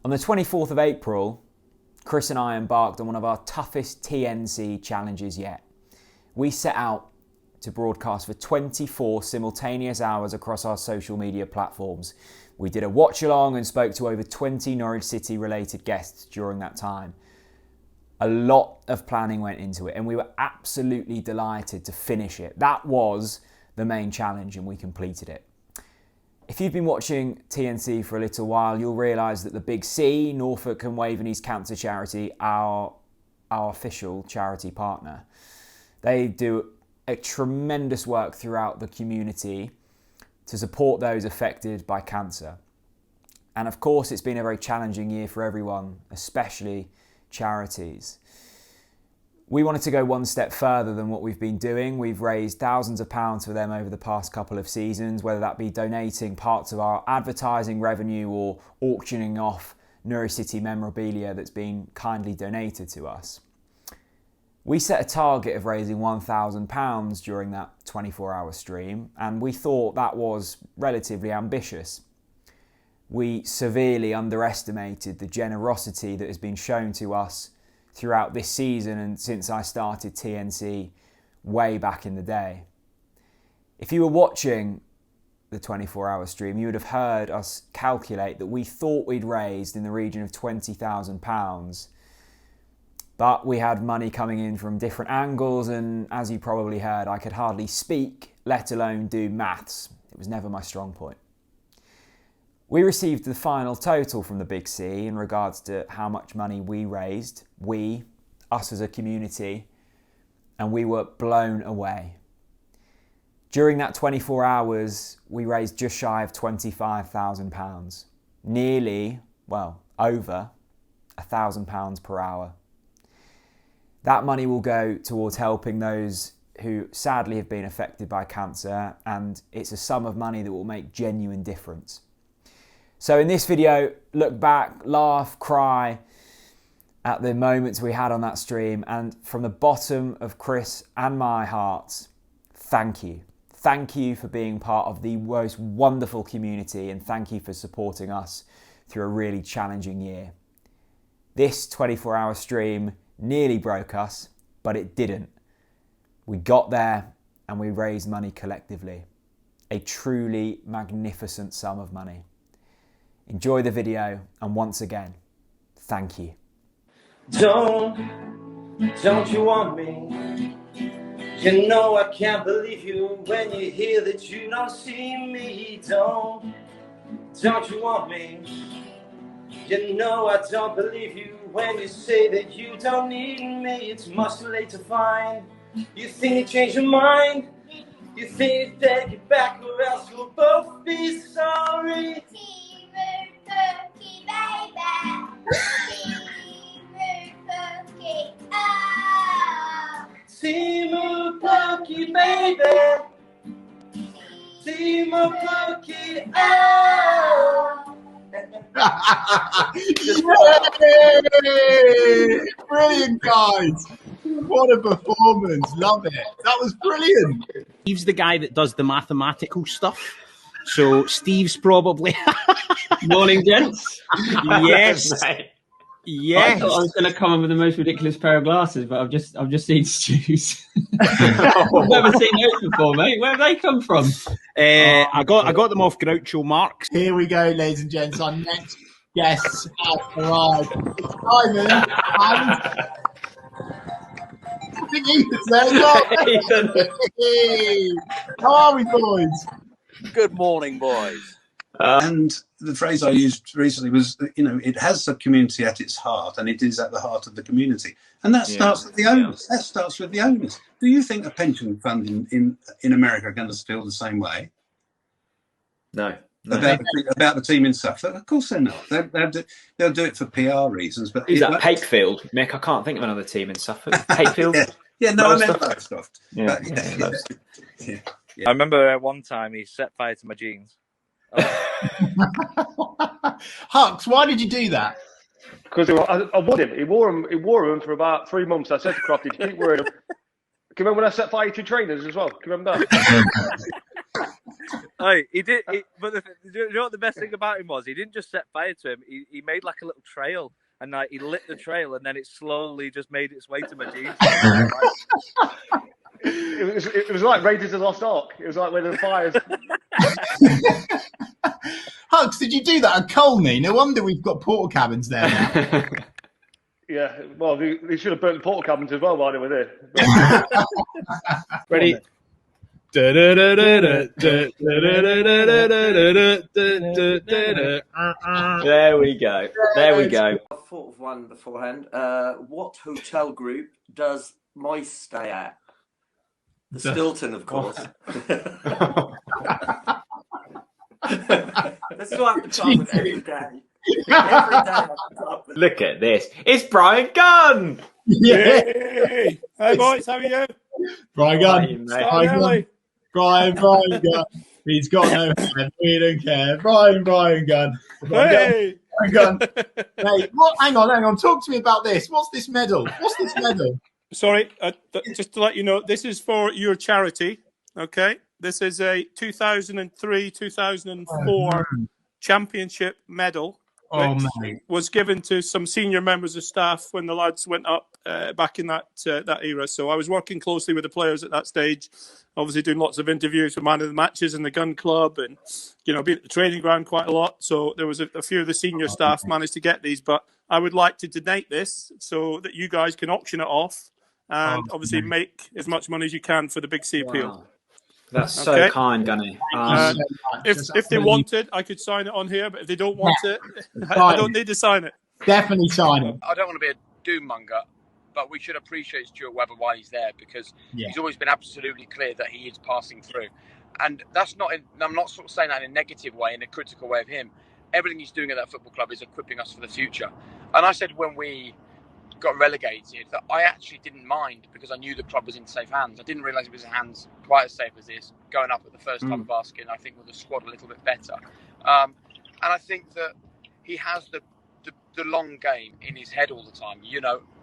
On the 24th of April, Chris and I embarked on one of our toughest TNC challenges yet. We set out to broadcast for 24 simultaneous hours across our social media platforms. We did a watch along and spoke to over 20 Norwich City related guests during that time. A lot of planning went into it and we were absolutely delighted to finish it. That was the main challenge and we completed it. If you've been watching TNC for a little while, you'll realise that the Big C, Norfolk and Waveney's Cancer Charity, are our official charity partner. They do a tremendous work throughout the community to support those affected by cancer. And of course, it's been a very challenging year for everyone, especially charities. We wanted to go one step further than what we've been doing. We've raised thousands of pounds for them over the past couple of seasons, whether that be donating parts of our advertising revenue or auctioning off Norwich City memorabilia that's been kindly donated to us. We set a target of raising £1,000 during that 24-hour stream, and we thought that was relatively ambitious. We severely underestimated the generosity that has been shown to us throughout this season and since I started TNC way back in the day. If you were watching the 24-hour stream, you would have heard us calculate that we thought we'd raised in the region of £20,000, but we had money coming in from different angles, and as you probably heard, I could hardly speak, let alone do maths. It was never my strong point. We received the final total from the Big C in regards to how much money we raised, us as a community, and we were blown away. During that 24 hours, we raised just shy of £25,000, nearly, over £1,000 per hour. That money will go towards helping those who sadly have been affected by cancer, and it's a sum of money that will make genuine difference. So in this video, look back, laugh, cry at the moments we had on that stream, and from the bottom of Chris and my hearts, thank you. Thank you for being part of the most wonderful community, and thank you for supporting us through a really challenging year. This 24-hour stream nearly broke us, but it didn't. We got there and we raised money collectively. A truly magnificent sum of money. Enjoy the video, and once again, thank you. Don't you want me? You know I can't believe you when you hear that you don't see me. Don't you want me? You know I don't believe you when you say that you don't need me. It's much too late to find. You think you changed your mind? You think you take it back, or else we'll both be sorry. Team Pookie, baby. Team Pookie, oh. Yay! Brilliant, guys. What a performance. Love it. That was brilliant. Steve's the guy that does the mathematical stuff. So Steve's probably... Morning, gents. Yes. Yes. I thought I was going to come up with the most ridiculous pair of glasses, but I've just seen Stu's. I've never seen those before, mate. Where have they come from? I got them off Groucho Marx. Here we go, ladies and gents. Our next guests have arrived. It's Simon and I think Ethan's there as well. Ethan. Hey, how are we, boys? Good morning, boys. And the phrase I used recently was, it has the community at its heart, and it is at the heart of the community. And that starts with the owners. That starts with the owners. Do you think a pension fund in America are going to feel the same way? No. About the team in Suffolk? Of course they're not. They'll do it for PR reasons. But who's that? Pakefield, Mick. I can't think of another team in Suffolk. Pakefield. Yeah, no, I meant Lowestoft. Yeah. I remember one time he set fire to my jeans. Hux, why did you do that? Because I wore him. He wore them for about 3 months. I said to Crofty, keep wearing them. Can you remember when I set fire to trainers as well? Can you remember that? Hey, he did. But you know what the best thing about him was? He didn't just set fire to him. He made like a little trail, and like he lit the trail, and then it slowly just made its way to my jeans. It was like Raiders of the Lost Ark. It was like when the fires. Hugs, did you do that at Colney? No wonder we've got portal cabins there now. Yeah, well, they should have burnt the portal cabins as well while they were there. Ready? There we go. There we go. I thought of one beforehand. What hotel group does Moise stay at? The Stilton, of course. This is what I have to come with every day. Every day I have to come up with. Look at this. It's Brian Gunn. Yay! Hey boys, how are you? Brian Gunn. Brian Gunn. He's got no hair. We don't care. Brian Gunn. Hey! Brian Gunn. Hey, what? Hang on. Talk to me about this. What's this medal? Sorry, just to let you know, this is for your charity. Okay, this is a 2003-2004 championship medal, which was given to some senior members of staff when the lads went up back in that era. So I was working closely with the players at that stage, obviously doing lots of interviews with man of the matches in the gun club, and being at the training ground quite a lot. So there was a few of the senior staff managed to get these, but I would like to donate this so that you guys can auction it off and obviously make as much money as you can for the Big C appeal. Wow. That's so kind, Gunny. If they wanted, I could sign it on here, but if they don't want it, I don't need to sign it. Definitely sign it. I don't want to be a doom monger, but we should appreciate Stuart Webber while he's there, because he's always been absolutely clear that he is passing through. And that's not, I'm not sort of saying that in a negative way, in a critical way of him. Everything he's doing at that football club is equipping us for the future. And I said when we got relegated that I actually didn't mind, because I knew the club was in safe hands. I didn't realise it was in hands quite as safe as this, going up at the first time of asking, I think, with the squad a little bit better. And I think that he has the long game in his head all the time.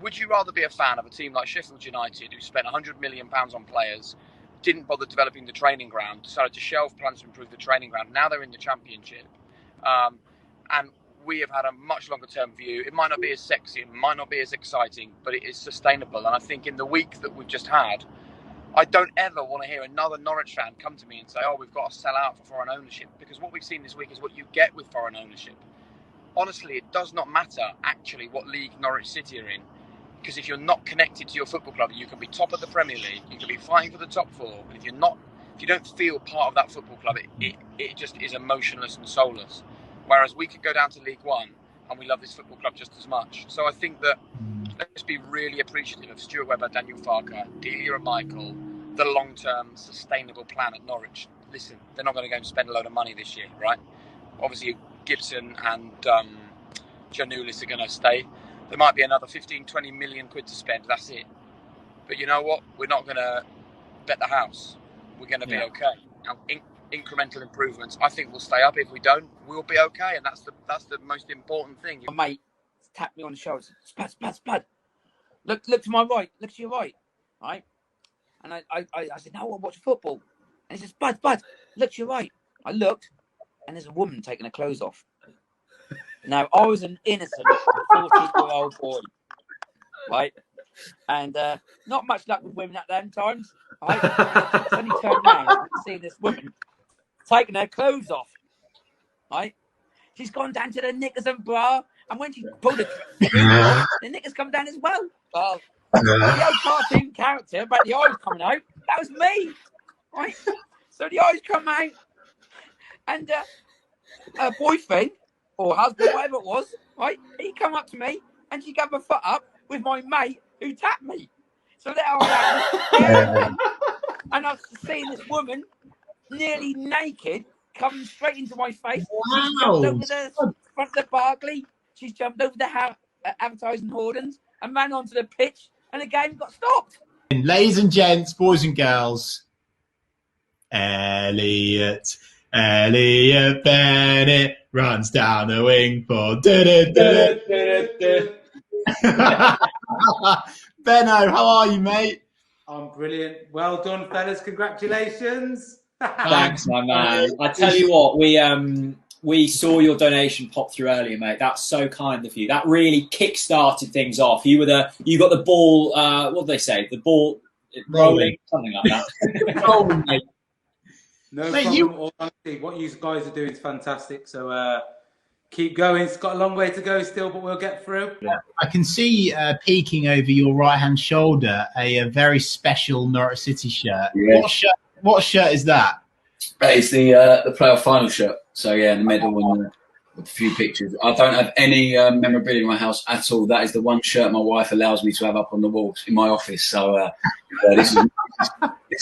Would you rather be a fan of a team like Sheffield United, who spent £100 million on players, didn't bother developing the training ground, decided to shelve plans to improve the training ground, now they're in the Championship, and we have had a much longer term view. It might not be as sexy, it might not be as exciting, but it is sustainable. And I think in the week that we've just had, I don't ever want to hear another Norwich fan come to me and say, we've got to sell out for foreign ownership, because what we've seen this week is what you get with foreign ownership. Honestly, it does not matter actually what league Norwich City are in, because if you're not connected to your football club, you can be top of the Premier League, you can be fighting for the top four, and if you don't feel part of that football club, it just is emotionless and soulless. Whereas we could go down to League One and we love this football club just as much. So I think that let's be really appreciative of Stuart Webber, Daniel Farker, Delia and Michael, the long-term sustainable plan at Norwich. Listen, they're not going to go and spend a load of money this year, right? Obviously, Gibson and Janulis are going to stay. There might be another 15-20 million quid to spend. That's it. But you know what? We're not going to bet the house. We're going to be okay. Now, incremental improvements. I think we'll stay up. If we don't, we'll be okay, and that's the most important thing. My mate tapped me on the shoulder. Spud. Look to my right. Look to your right. Right. And I said, no, I watch football. And he says, Spud, look to your right. I looked, and there's a woman taking her clothes off. Now I was an innocent 14-year-old boy, right? And not much luck with women at them times. Right? I suddenly turned around and see this woman taking her clothes off, right? She's gone down to the knickers and bra, and when she pulled the knickers come down as well. The old cartoon character about the eyes coming out, that was me, right? So the eyes come out, and her boyfriend or husband, whatever it was, right? He come up to me, and she gave her foot up with my mate who tapped me. So there I am, and I was seeing this woman nearly naked, coming straight into my face. Wow. She's jumped over the front of the Barclay. She's jumped over the advertising hoardings and ran onto the pitch, and the game got stopped. Ladies and gents, boys and girls, Elliot Bennett runs down the wing for Benno, how are you, mate? I'm brilliant. Well done, fellas. Congratulations. Thanks, my man. I tell you what, we saw your donation pop through earlier, mate. That's so kind of you. That really kick-started things off. You got the ball. What do they say? The ball rolling, something like that. Rolling, mate. No problem. All honesty, what you guys are doing is fantastic. So keep going. It's got a long way to go still, but we'll get through. Yeah. I can see peeking over your right-hand shoulder a very special Norwich City shirt. Yeah. What shirt is that? It's the playoff final shirt. So yeah, the medal and a few pictures. I don't have any memorabilia in my house at all. That is the one shirt my wife allows me to have up on the walls in my office. So this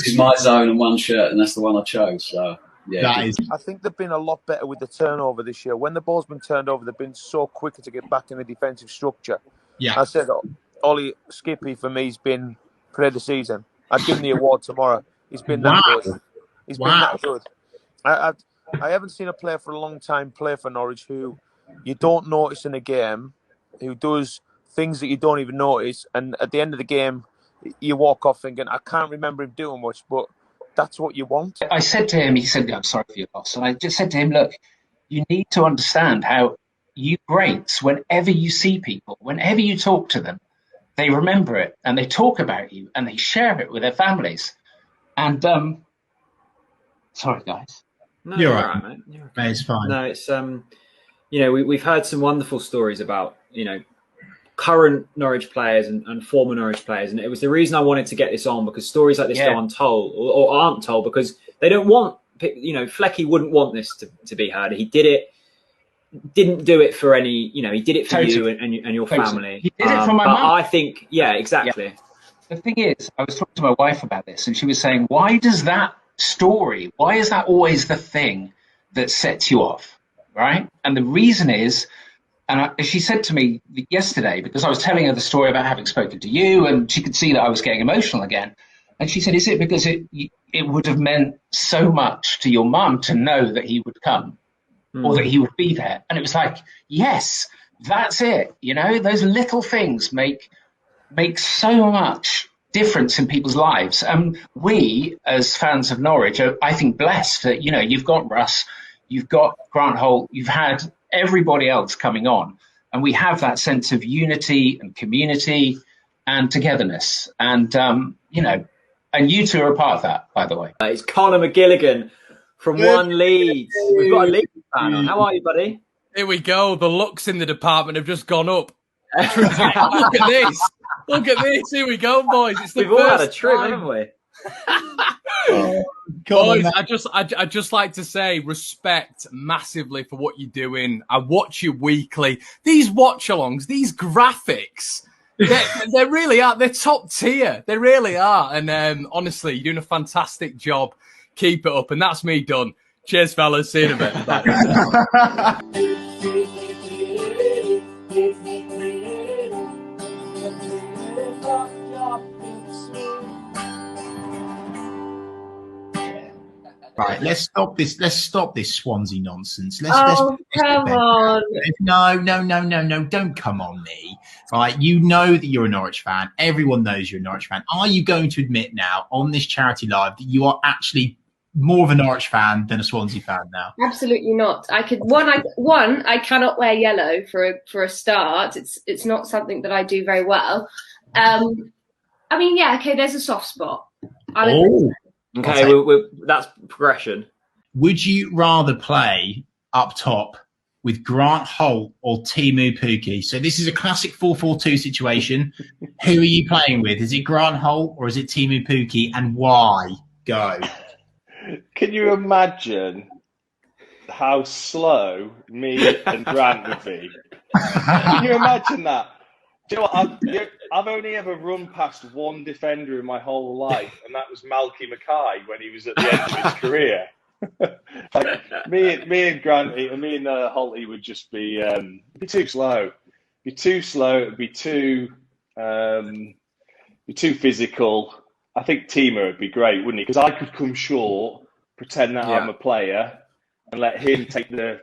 is my zone and one shirt, and that's the one I chose. So yeah, I think they've been a lot better with the turnover this year. When the ball's been turned over, they've been so quicker to get back in the defensive structure. Yeah, I said Ollie Skippy for me has been player of the season. I'd give him the award tomorrow. He's been that good. He's been that good. I haven't seen a player for a long time play for Norwich who you don't notice in a game, who does things that you don't even notice, and at the end of the game, you walk off thinking, I can't remember him doing much, but that's what you want. I said to him, he said, I'm sorry for your loss. And I just said to him, look, you need to understand how you greats, whenever you see people, whenever you talk to them, they remember it and they talk about you and they share it with their families. And, sorry, guys. No, you're all right, mate. You're okay. It's fine. No, it's we've heard some wonderful stories about current Norwich players and former Norwich players, and it was the reason I wanted to get this on, because stories like this go untold or aren't told because they don't want. Flecky wouldn't want this to be heard. He didn't do it for any. He did it for you and your family. He did it for my but mum. I think, exactly. Yeah. The thing is, I was talking to my wife about this, and she was saying, why is that always the thing that sets you off, right? And the reason is, she said to me yesterday, because I was telling her the story about having spoken to you, and she could see that I was getting emotional again. And she said, is it because it would have meant so much to your mum to know that he would come or that he would be there? And it was like, yes, that's it. Those little things make so much difference in people's lives. We, as fans of Norwich, are, I think, blessed that, you've got Russ, you've got Grant Holt, you've had everybody else coming on, and we have that sense of unity and community and togetherness. And, and you two are a part of that, by the way. It's Conor McGilligan from One Leeds. We've got a Leeds fan on. How are you, buddy? Here we go. The looks in the department have just gone up. Look at this. Look at this. Here we go, boys. It's the We've all had a first trim, time. haven't we? Boys, I just like to say respect massively for what you're doing. I watch you weekly. These watch-alongs, these graphics, they really are. They're top tier. They really are. And honestly, you're doing a fantastic job. Keep it up. And that's me done. Cheers, fellas. See you in a bit. Bye. Right, let's stop this. Let's stop this Swansea nonsense. Come on. No, don't come on me. Right, you know that you're a Norwich fan. Everyone knows you're a Norwich fan. Are you going to admit now on this charity live that you are actually more of a Norwich fan than a Swansea fan now? Absolutely not. I cannot wear yellow for a start. It's not something that I do very well. There's a soft spot. Okay, that's progression. Would you rather play up top with Grant Holt or Timu Pukki? So this is a classic 4-4-2 situation. Who are you playing with? Is it Grant Holt or is it Timu Pukki, and why? Go. Can you imagine how slow me and Grant would be? Can you imagine that? Do you know what? I've only ever run past one defender in my whole life, and that was Malky Mackay when he was at the end of his career. Me and Grant, me and Holty would just be too slow. Be too slow. It'd be too physical. I think Tima would be great, wouldn't he? Because I could come short, pretend that I'm a player, and let him take the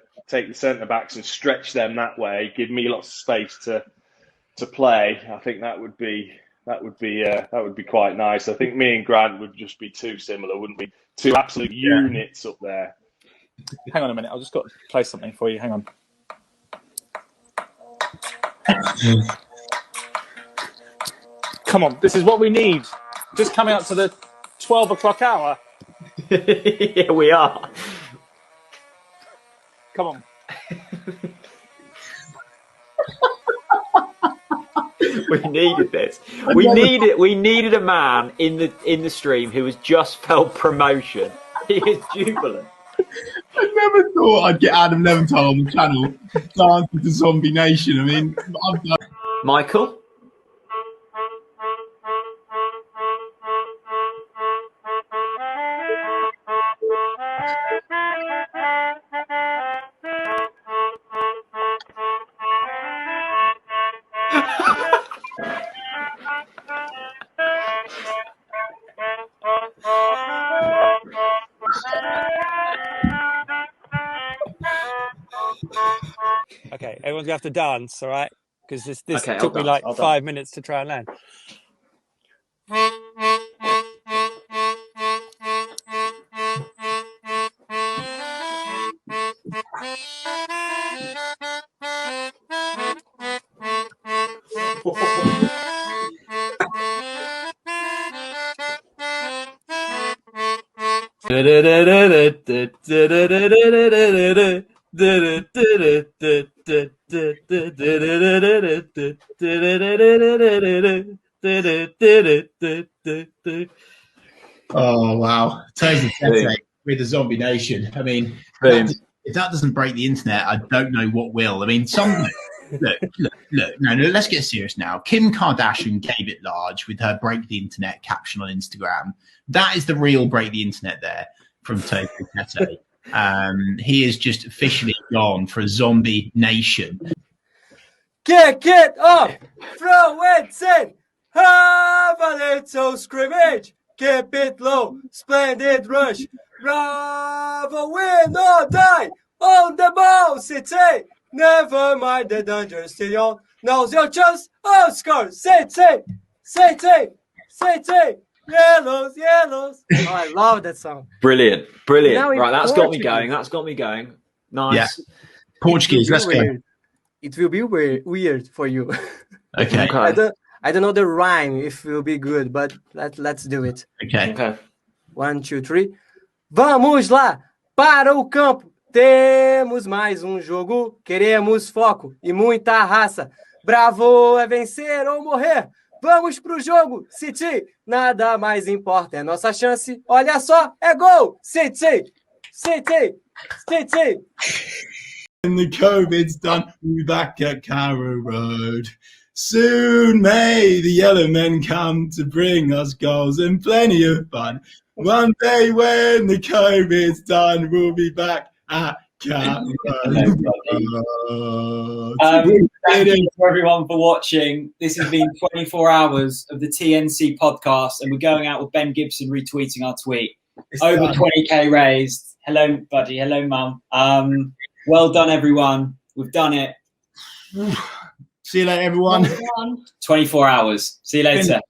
centre backs and stretch them that way. Give me lots of space to play. I think that would be That would be quite nice. I think me and Grant would just be too similar, wouldn't we? Two absolute units up there. Hang on a minute. I've just got to play something for you. Hang on. Come on, this is what we need. Just coming up to the 12 o'clock hour. Yeah, we are. Come on. We needed this. We needed a man in the stream who has just felt promotion. He is jubilant. I never thought I'd get Adam Leventhal on the channel dancing to Zombie Nation. I mean, Michael? Okay, everyone's gonna have to dance, all right? Because this Okay, took me I'll like dance. 5 minutes to try and land. Oh wow, Toby Tete with the Zombie Nation. I mean, if that doesn't break the internet, I don't know what will. I mean, look. No, let's get serious now. Kim Kardashian gave it large with her break the internet caption on Instagram. That is the real break the internet there from Toby Tete. He is just officially gone for a Zombie Nation. Kick it up, throw it in, have a little scrimmage, keep it low, splendid rush, bravo, win or die, on the ball, City, never mind the danger, still on, now's your chance, oh, score, City, yellows. Oh, I love that song. Brilliant. Now in Right, that's got me Portuguese. going. Nice. Yeah. Portuguese, let's go. It will be weird for you. Okay. I don't know the rhyme if it will be good, but let's do it. Okay. 1, 2, 3. Vamos lá para o campo. Temos mais jogo. Queremos foco e muita raça. Bravo é vencer ou morrer. Vamos pro jogo, City. Nada mais importa, é nossa chance. Olha só, é gol. City. When the COVID's done, we'll be back at Carrow Road. Soon may the yellow men come to bring us goals and plenty of fun. One day when the COVID's done, we'll be back at Carrow Road. Thank you to everyone for watching. This has been 24 hours of the TNC podcast, and we're going out with Ben Gibson retweeting our tweet. Over 20k raised. Hello, buddy. Hello, mum. Well done, everyone. We've done it. See you later, everyone. 24 hours. See you later.